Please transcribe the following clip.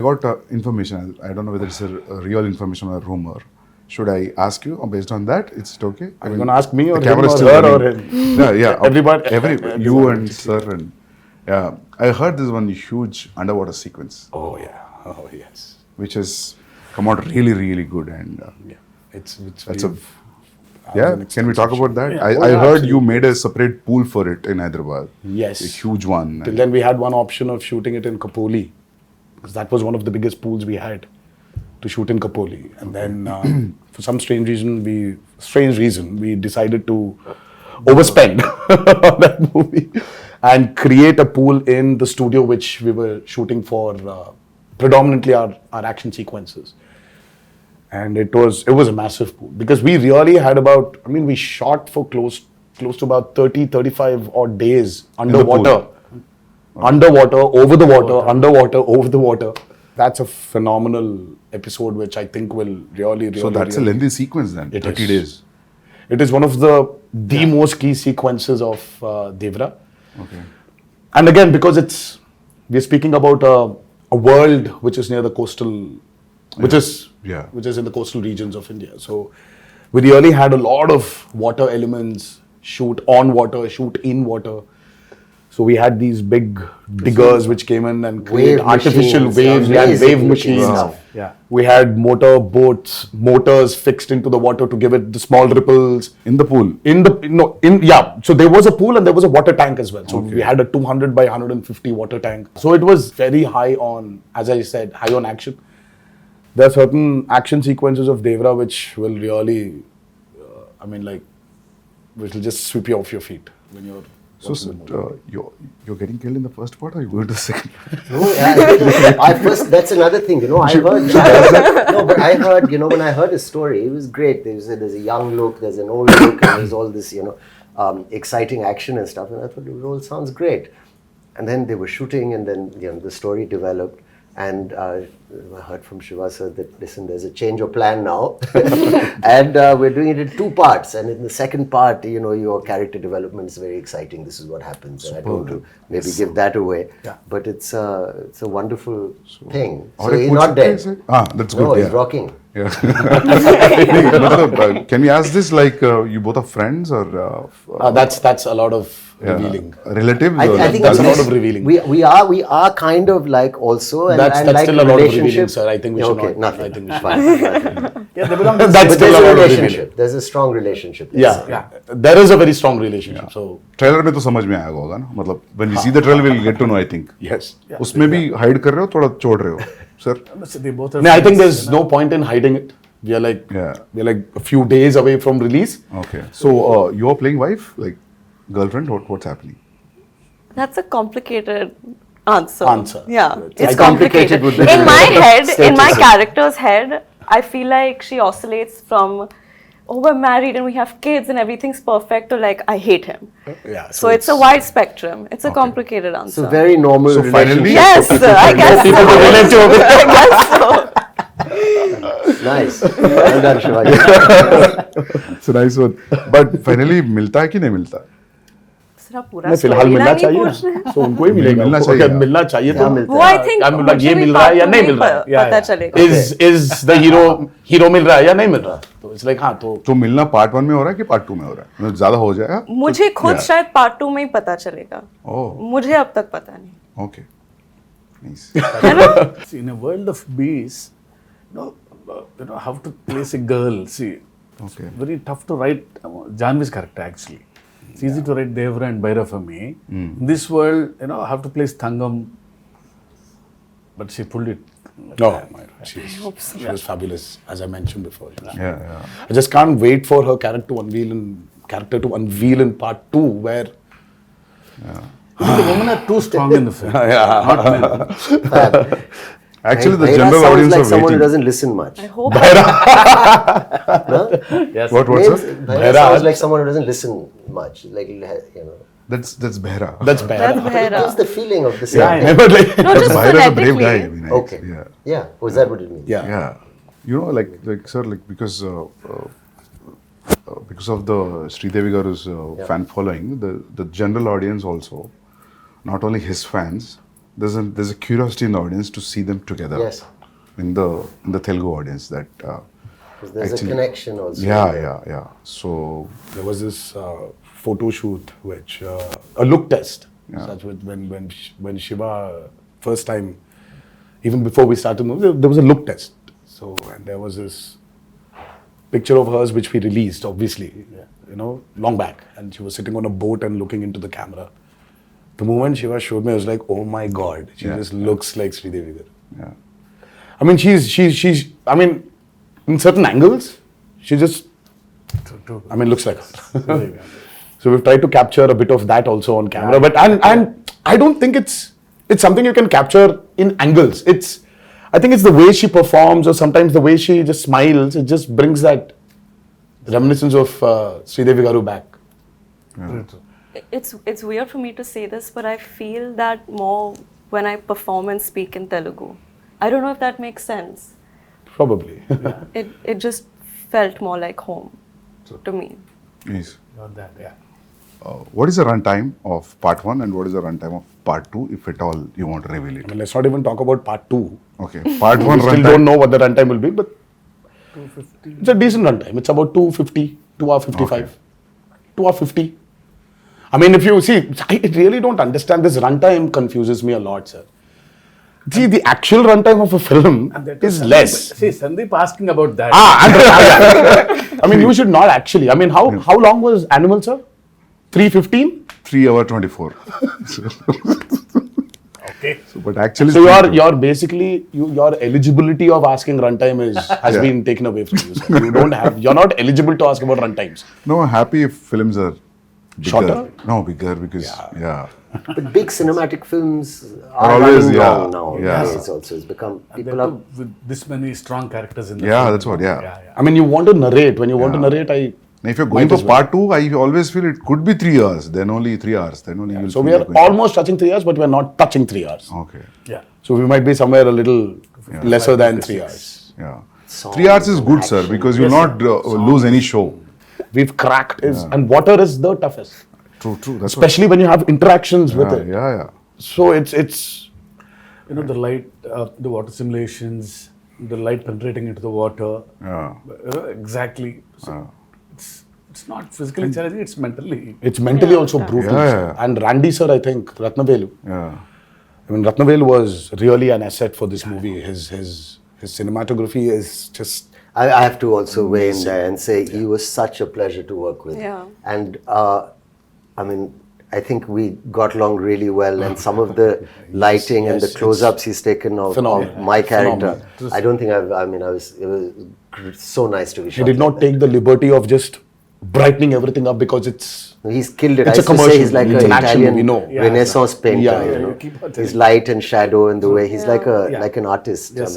I got information. I don't know whether it's a real information or a rumor. Should I ask you, or based on that, is it okay? Are you going to ask me or the him camera is or still her running. or him? Yeah. Everybody. You and sir and yeah. I heard this one huge underwater sequence. Oh yeah. Oh yes. Which has come out really, really good and Yeah. It's that's very, yeah. Can we talk about that? Yeah. I heard Absolutely. you made a separate pool for it in Hyderabad. Yes. A huge one. Till then we had one option of shooting it in Kapoli, because that was one of the biggest pools we had to shoot in Kapoli. And then for some strange reason we decided to overspend on that movie and create a pool in the studio which we were shooting for predominantly our action sequences. And it was a massive pool because we really had we shot for close to about 35 odd days underwater. Underwater, over the water, underwater, over the water. That's a phenomenal episode which I think will really So that's a lengthy sequence then, It 30 is. days. It is one of the most key sequences of Devara. Okay. And again, because we're speaking about a world which is near the coastal, which is in the coastal regions of India. So we really had a lot of water elements, shoot on water, shoot in water. So we had these big diggers which came in and created artificial waves. We had wave machines. Yeah. We had motors fixed into the water to give it the small ripples. In the pool? So there was a pool and there was a water tank as well. So we had a 200 by 150 water tank. So it was very high on, as I said, high on action. There are certain action sequences of Devara which will really, which will just sweep you off your feet when you're. So you're getting killed in the first part, or you go to the second? No, that's another thing, I heard, when I heard his story, it was great. There's a young look, there's an old look, and there's all this, exciting action and stuff. And I thought, it all sounds great. And then they were shooting, and then, the story developed. And I heard from Shiva sir that, listen, there's a change of plan now. And we're doing it in 2 parts. And in the second part, your character development is very exciting. This is what happens. And I don't want to maybe give that away. Yeah. But it's a wonderful thing. So he's not dead. That's good. No, he's rocking. Yeah. Can we ask this, like, you both are friends or? That's a lot of revealing. Relatives? I think that's a lot of revealing. We are kind of like also, and that's like still a lot of revealing, relationship. sir. I think we should okay, not. nothing. I think we should Fine. That's But still there's a a lot of relationship. revealing. There's a strong relationship. Yeah. There is a very strong relationship. So trailer में तो समझ में आएगा होगा ना, मतलब when we see the trailer we'll get to know, I think. yes. उसमें भी hide कर रहे हो, थोड़ा छोड़ रहे हो, sir? They both are No, I think there's no point in hiding it. We are like a few days away from release. Okay. So you're playing wife, like girlfriend, what's happening? That's a complicated answer. Yeah, It's it's complicated complicated. with the In my head, in my status. character's head, I feel like she oscillates from, oh, we're married and we have kids and everything's perfect, to like, I hate him. Yeah. So it's a wide spectrum. It's a complicated answer. It's a very normal So finally- relationship. Yes, I guess so. I guess so. Nice. Well done, Shivaji. It's a nice one. But finally मिलता है कि नहीं मिलता? सिर्फ पूरा नहीं, फिलहाल storyline मिलना ही चाहिए पूछ रहे हैं। ना। So उनको ही मिलेगा। मिलना अगर चाहिए। मिलना चाहिए क्या तो मिलता वो I think I'm like, ये मुझे मिल भी रहा है या part नहीं two मिल रहा है? में पता चलेगा। Is the hero मिल रहा है या नहीं मिल रहा? तो it's like हाँ तो तो मिलना पार्ट 1 में हो रहा है कि पार्ट 2 में हो रहा है? मतलब ज्यादा हो जाएगा? मुझे खुद शायद पार्ट 2 में ही पता चलेगा। Oh, मुझे अब तक पता नहीं। okay. Nice. See, in a world of bees, how to place a girl. See, Okay. it's very tough to write Janvi's character actually. It's easy to write Devara and Bhaira for me. In this world, I have to place Thangam, but she pulled it. no, she was fabulous, as I mentioned before. Yeah. I just can't wait for her character to unveil in part 2, where The women are too strong in the film. Not men. Actually, the Bhaira general sounds audience like are someone who waiting. doesn't listen much. I hope Yes. What, Names- sir? Bhaira sounds like someone who doesn't listen much. Like, That's Behra. that's bad. that's It Bhaira. gives the feeling of the same. Yeah, I Remember, like, No, just Behra is a brave guy. I phonetically. mean, Okay. Yeah. Yeah. Was that what it means? yeah. Yeah. Like sir, like because of the Sridevi Garu's fan following, the general audience also, not only his fans, there's a curiosity in the audience to see them together. Yes. In the Telugu audience, that 'Cause there's actually- a connection also. Yeah. So There was this photo shoot, which a look test. Yeah. Such with when Shiva first time, even before we started moving, there was a look test. So and there was this picture of hers which we released, obviously, long back, and she was sitting on a boat and looking into the camera. The moment Shiva showed me, I was like, oh my God, she Yeah. just looks like Sridevi Garu. yeah. I mean, she's. I mean, in certain angles, she just. True. I mean, looks like her. So we've tried to capture a bit of that also on camera, but and I don't think it's something you can capture in angles. I think it's the way she performs, or sometimes the way she just smiles. It just brings that reminiscence of Sridevi Garu back. True. It's weird for me to say this, but I feel that more when I perform and speak in Telugu. I don't know if that makes sense. Probably. It just felt more like home to me. Yes. Got that, yeah. What is the runtime of part 1 and what is the runtime of part 2, if at all you want to reveal I it? mean, let's not even talk about part 2. Okay, part 1 We still runtime. don't know what the runtime will be, but 250. it's a decent runtime. It's about 250, 2 hour 55, Okay. 2 hour 50. I mean, if you see, I really don't understand this runtime. Confuses me a lot, sir. See, the actual runtime of a film is less. See, Sandeep asking about that. I mean, you should not actually. I mean, how long was Animal, sir? 3:15. 3 hour 24. Okay. But actually, So it's you're basically your eligibility of asking runtime has Yeah. been taken away from you, sir. You're not eligible to ask about runtimes. no, I'm happy if films are bigger. Shorter? No, bigger because yeah. But big cinematic films Are are always, running yeah, long now. yeah. It's also, it's become, And people that are, too with this many strong characters in the Yeah, film. that's what, yeah. I mean, you want to narrate. When you want to narrate, Now, if you're going Might for as well. part 2, I always feel it could be 3 hours. Then only 3 hours. Then only you'll So feel we are like going- almost touching 3 hours, but we're not touching 3 hours. Okay. Yeah. So we might be somewhere a little lesser than 3 hours. Yeah. Songs 3 hours is good, sir, action. because you'll not lose any show. We've cracked and water is the toughest, True. That's especially when you have interactions with what, it. yeah. So it's The light, the water simulations, the light penetrating into the water. Yeah. Exactly. So it's not physically challenging, it's mentally also brutal. Yeah, sir. yeah. And Randy sir, I think Ratnavelu. Yeah. I mean, Ratnavelu was really an asset for this movie. His cinematography is just. I have to also weigh in there and say he was such a pleasure to work with. Yeah. And I mean, I think we got along really well, and some of the lighting and the Yes, close-ups he's taken of phenomenal. my character, Phenomenal. I don't think it was so nice to be He shot. did not like take the liberty of just brightening everything up because it's. that. He's killed it. It's I a used to say commercial. he's like It's an an action Italian movie, no. Yeah, Renaissance painter. Yeah, you yeah, know? you keep on His light and shadow and the way he's like Yeah. like an artist. Yes,